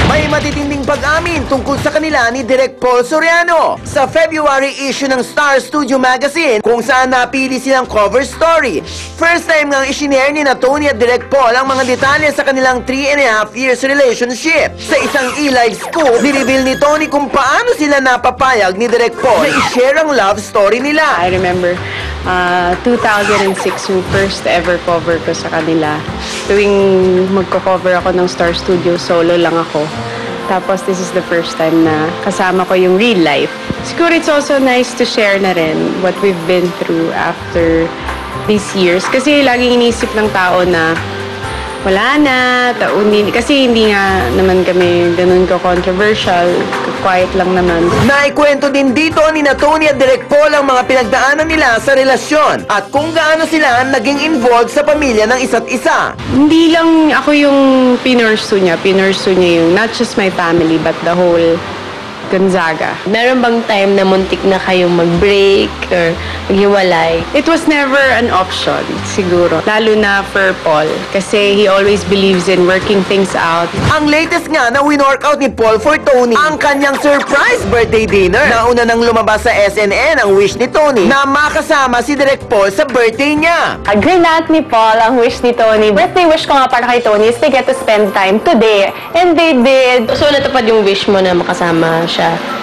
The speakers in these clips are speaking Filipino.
May matitinding pag-amin tungkol sa kanila ni Direk Paul Soriano sa February issue ng Star Studio Magazine kung saan napili silang cover story. First time ngang isinare ni Tony at Direk Paul ang mga detalye sa kanilang 3.5 years relationship. Sa isang e-live scoop, nireveal ni Tony kung paano sila napapayag ni Direk Paul na i-share ang love story nila. I remember 2006 yung first ever cover ko sa kanila. Tuwing magko-cover ako ng Star Studio, solo lang ako. Tapos this is the first time na kasama ko yung real life. Siguro it's also nice to share na rin what we've been through after these years. Kasi laging inisip ng tao na wala na, kasi hindi nga naman kami ganun ka-controversial, quiet lang naman. Naikwento din dito ni Tony at Direk Paul ang mga pinagdaanan nila sa relasyon at kung gaano sila naging involved sa pamilya ng isa't isa. Hindi lang ako yung pinursu niya yung not just my family but the whole Gonzaga. Meron bang time na muntik na kayong mag-break or maghiwalay? It was never an option, siguro. Lalo na for Paul. Kasi he always believes in working things out. Ang latest nga na win-workout ni Paul for Tony, ang kanyang surprise birthday dinner. Nauna nang lumabas sa SNN ang wish ni Tony na makasama si Direk Paul sa birthday niya. Grinat ni Paul ang wish ni Tony. Birthday wish ko nga para kay Tony is to get to spend time today. And they did. So natupad yung wish mo na makasama siya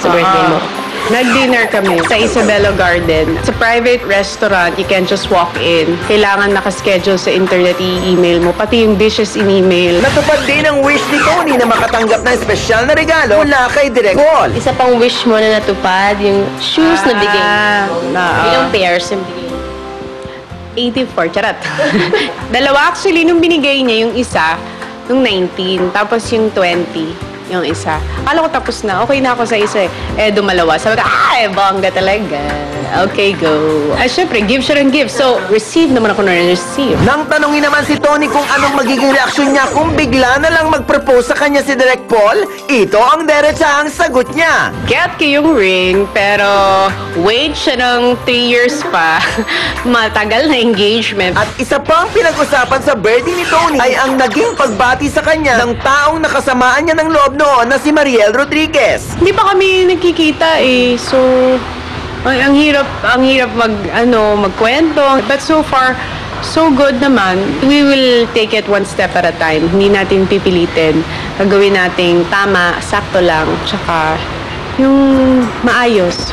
sa birthday mo? Nag-dinner kami sa Isabela Garden. It's a private restaurant. You can just walk in. Kailangan nakaschedule sa internet, i-email mo. Pati yung dishes in-email. Natupad din ang wish ni Tony na makatanggap ng espesyal na regalo mula kay Direk Paul. Isa pang wish mo na natupad, yung shoes na bigay. Ilang pairs yung bigay? 84, charat. Dalawa actually, nung binigay niya yung isa, nung 19, tapos yung 20. Yung isa. Akala ko tapos na. Okay na ako sa isa eh. Dumalawa. Sabi ko, bongga talaga. Okay, go. Syempre, give siya ng give. So, receive naman ako na receive. Nang tanongin naman si Tony kung anong magiging reaksyon niya kung bigla na lang mag-propose sa kanya si Direk Paul, ito ang derechahang sagot niya. Get ko yung ring, pero wait siya ng 3 years pa. Matagal na engagement. At isa pang pinag-usapan sa birthday ni Tony ay ang naging pagbati sa kanya ng taong nakasamaan niya ng loob noon na si Mariel Rodriguez. Hindi pa kami nagkikita eh. So, ang hirap magkwento. But so far, so good naman. We will take it one step at a time. Hindi natin pipilitin. Gagawin nating tama, sakto lang, tsaka yung maayos.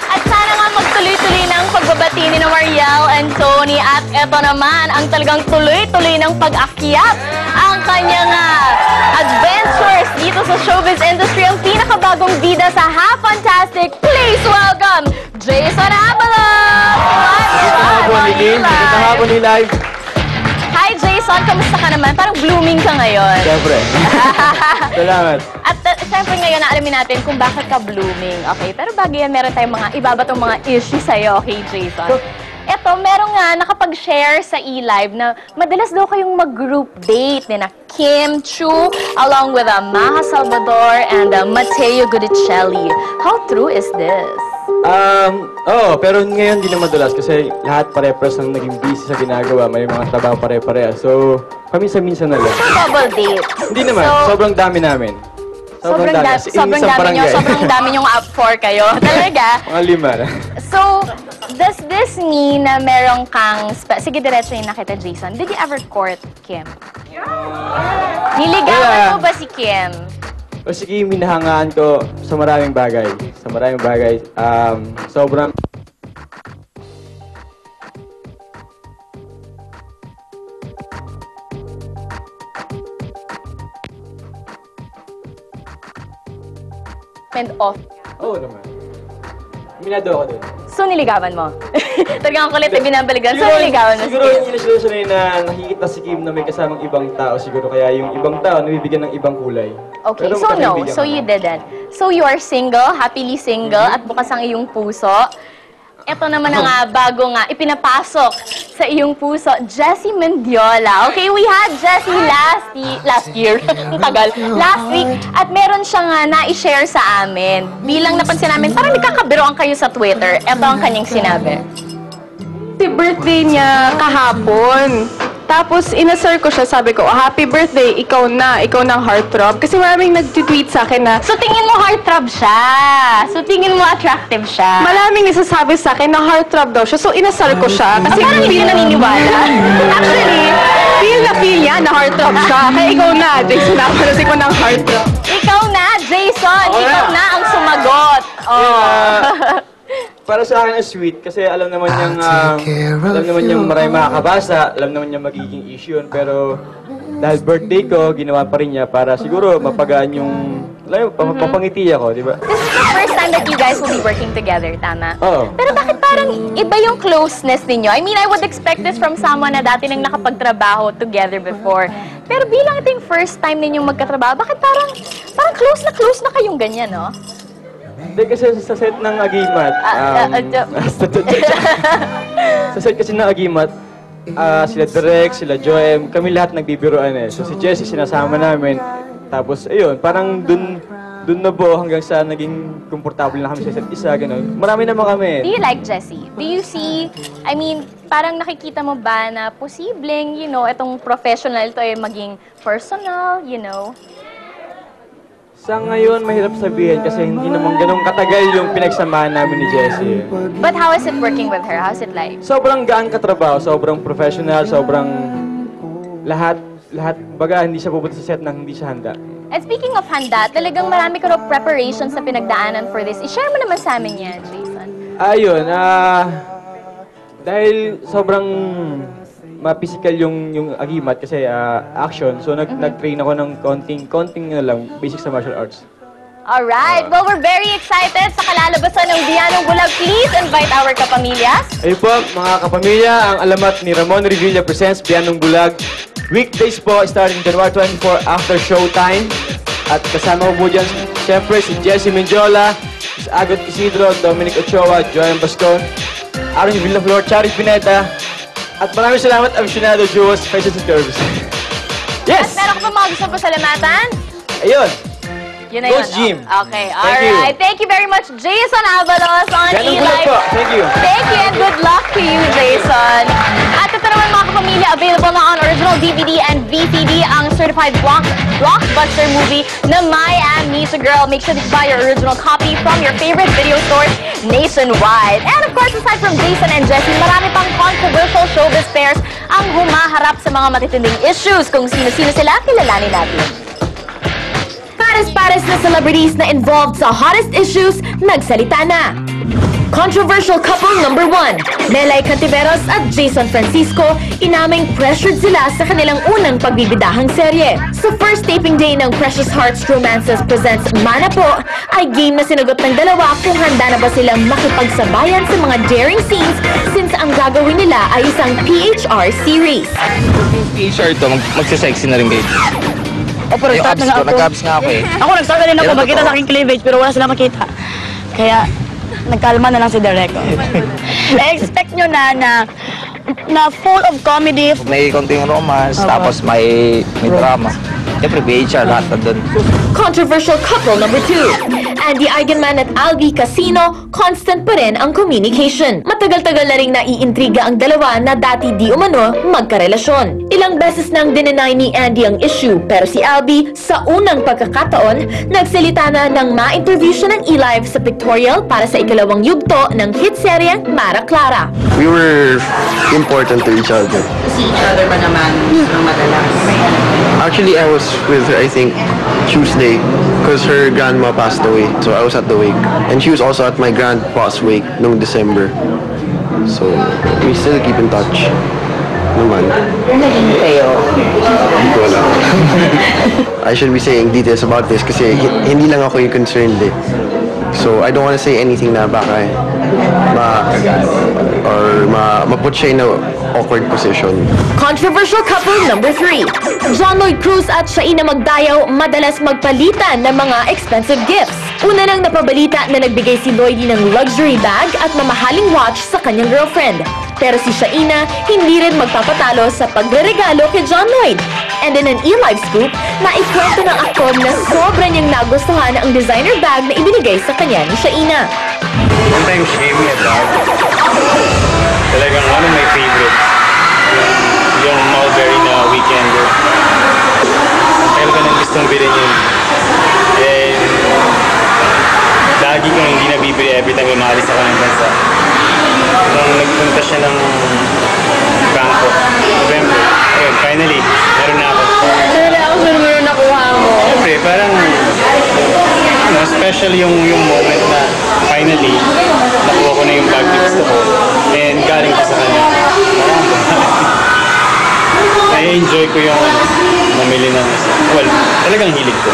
At sana nga magtuloy-tuloy ng pagbabati ni Mariel and Tony. At eto naman, ang talagang tuloy-tuloy ng pag-akyat ang kanyang adventures dito sa showbiz industry. Ang pinakabagong bida sa Half Fantastic. Please welcome Jason Abalon! Kahapon ni live. Hi Jason, kamusta ka naman? Parang blooming ka ngayon. Siyempre. Salamat. At siyempre ngayon, alamin natin kung bakit ka blooming. Okay, pero bago yan, meron tayong mga ibabatong mga issues sa'yo, okay Jason? Eto, meron nga nakapag-share sa e-live na madalas daw kayong mag-group date ni na Kim Chu along with Maha Salvador and Mateo Gudicelli. How true is this? Pero ngayon hindi na madalas kasi lahat pare-pares ng naging busy sa ginagawa. May mga trabaho pare-pareha. So, paminsan-minsan na lang. So, double date? Hindi naman. Sobrang dami namin. Sobrang dami niyong up for kayo. Talaga? Mga 5. So, does this mean na meron kang... Sige, diretso yung nakita, Jason. Did you ever court Kim? Niligawan mo ba si Kim? O sige, minahangaan ko sa maraming bagay. Sobrang... Off. Oo naman. Minado ako dun. So, niligawan mo? Talagang kulit na binabaligan. So, niligawan mo si Siguro Kim? yung inisunod na nakikita si Kim na may kasamang ibang tao siguro. Kaya yung ibang tao nabibigyan ng ibang kulay. Okay, Pero so no. magkakaibigan So, kami. you didn't. So, you are single, happily single, at bukas ang iyong puso. Ito naman na nga, bago nga, ipinapasok sa iyong puso, Jessie Mendiola. Okay, we had Jessie last year. Ang tagal. Last week. At meron siyang na-share sa amin. Bilang napansin namin, parang nagkakabiroan kayo sa Twitter. Ito ang kanyang sinabi. Si birthday niya kahapon. Tapos, inasar ko siya, sabi ko, happy birthday, ikaw na ang heartthrob. Kasi maraming nag-tweet sa akin na, So, tingin mo heartthrob siya. So, tingin mo attractive siya. maraming nasasabi sa akin na heartthrob daw siya. So, inasar ko siya. Kasi Parang hindi ka naniniwala. Actually, feel niya na heartthrob siya. Kaya ikaw na, Jason, napanasin ko ng heartthrob. Ikaw na, Jason. Ikaw na ang sumagot. Para sa akin, sweet. Kasi alam naman niyang marami makakabasa. Alam naman niya magiging issue yun. Pero dahil birthday ko, ginawa pa rin niya para siguro mapagaan yung, papangiti ako, di ba? This is the first time that you guys will be working together, tama? Oo. Pero bakit parang iba yung closeness ninyo? I mean, I would expect this from someone na dati nang nakapagtrabaho together before. Pero bilang ito yung first time ninyong magkatrabaho, bakit parang close na kayong ganyan, no? Hindi kasi sa set ng Agimat, sa set kasi ng Agimat, sila Direk, sila Joem, kami lahat nagbibiruan eh. So si Jessie sinasama namin. Tapos ayun, parang dun na buo hanggang sa naging komportable na kami sa isa't isa, gano'n. Marami naman kami. Do you like Jessie? Do you see, I mean, parang nakikita mo ba na posibleng, itong professional to ay maging personal, Sa ngayon, mahirap sabihin kasi hindi naman ganun katagal yung pinagsamahan namin ni Jessie. But how is it working with her? How's it like? Sobrang gaan katrabaho, sobrang professional, sobrang lahat, baga hindi siya pupunta sa set nang hindi siya handa. And speaking of handa, talagang marami ka preparations na pinagdaanan for this. I-share mo naman sa amin yan, Jason. Ayun, dahil sobrang ma-physical yung Agimat kasi action, so nag-train ako ng konting lang, basic sa martial arts. Alright, well, we're very excited sa kalalabasan ng Biyanong Bulag. Please invite our kapamilyas. Ayun po, mga kapamilya, ang alamat ni Ramon Revilla presents Biyanong Bulag. Weekdays po, starting January 24 after showtime. At kasama ko po dyan, siyempre, si Jessie Mendiola, si Agot Isidro, Dominic Ochoa, Joanne Bascon, Aaron Villaflor, Charis Pineta, at maraming salamat, Aficionado Duos, Faces and Curves. Yes! At meron ka pa mga gusto pasalamatan? Ayun! Yun na Coach yun. Jim. Okay, Thank you. alright. Thank you very much, Jason Avalos on Biyanong Bulag E-Live. po. Thank you. Thank you and good luck to you, Jason. At ito naman mga kapamilya, available na on original DVD and VCD ang certified blockbuster movie na My Amnesia Girl. Make sure to buy your original copy from your favorite video stores nationwide. And of course, aside from Jason and Jessie, marami pang controversial showbiz pairs ang humaharap sa mga matitinding issues. Kung sino-sino sila, kilalanin natin. Pares-pares na celebrities na involved sa hottest issues, nagsalita na. Controversial couple number 1, Melay Cantiveros at Jason Francisco, inaming pressured sila sa kanilang unang pagbibidahang serye. Sa first taping day ng Precious Hearts Romances Presents Mana Po, ay game na sinagot ng dalawa kung handa na ba silang makipagsabayan sa mga daring scenes since ang gagawin nila ay isang PHR series. PHR to, magsasexy na rin kayo. O, pero start na nga ako. Nag-abs nga ako eh. Ako nag-start na rin ako, makita sa aking cleavage, pero wala sila makita. Kaya, nagkalma na lang si Derek. I-expect nyo na full of comedy. May konting romance, tapos may drama. Siyempre, PHR, lahat na dun. Controversial couple number 2. Andy Eigenman at Alvi Casino, constant pa rin ang communication. Matagal-tagal na rin naiintriga ang dalawa na dati di umano magkarelasyon. Ilang beses nang dinenay ni Andy ang issue, pero si Alvi, sa unang pagkakataon, nagsalita na nang ma-interview siya ng E-Live sa pictorial para sa ikalawang yugto ng hit seryeng Mara Clara. We were important to each other. See each other ba naman ng madalas? Actually, I was with her, I think, Tuesday, because her grandma passed away. So I was at the wake. And she was also at my grandpa's wake noong December. So, we still keep in touch. Naman. Naging kayo. Hindi ko alam. I should be saying details about this kasi hindi lang ako yung concerned eh. So, I don't want to say anything na baka ma-put siya in a awkward position. Controversial couple number 3. John Lloyd Cruz at Shaina Magdayaw madalas magpalitan ng mga expensive gifts. Una nang napabalita na nagbigay si Lloydie ng luxury bag at mamahaling watch sa kanyang girlfriend. Pero si Shaina hindi rin magpapatalo sa pagre-regalo kay John Lloyd. And in an E-Live scoop, naikwento ng aktor na sobra niyang nagustuhan ang designer bag na ibinigay sa kanya ni Shaina. Sometimes she gave me a bag. Talagang one of my favorite. Yung Malbec bibili yun. And lagi kong hindi nabibili every time umaalis ako ng bansa. Nung nagpunta siya ng Bangkok, November, ayun, finally, meron na ako. Meron nakuha mo. Siyempre, parang special yung moment na finally, nakuha ko na yung bag na gusto ko. And galing ko sa kanya. I-enjoy ko yung mamili ng, well, talagang hilig ko.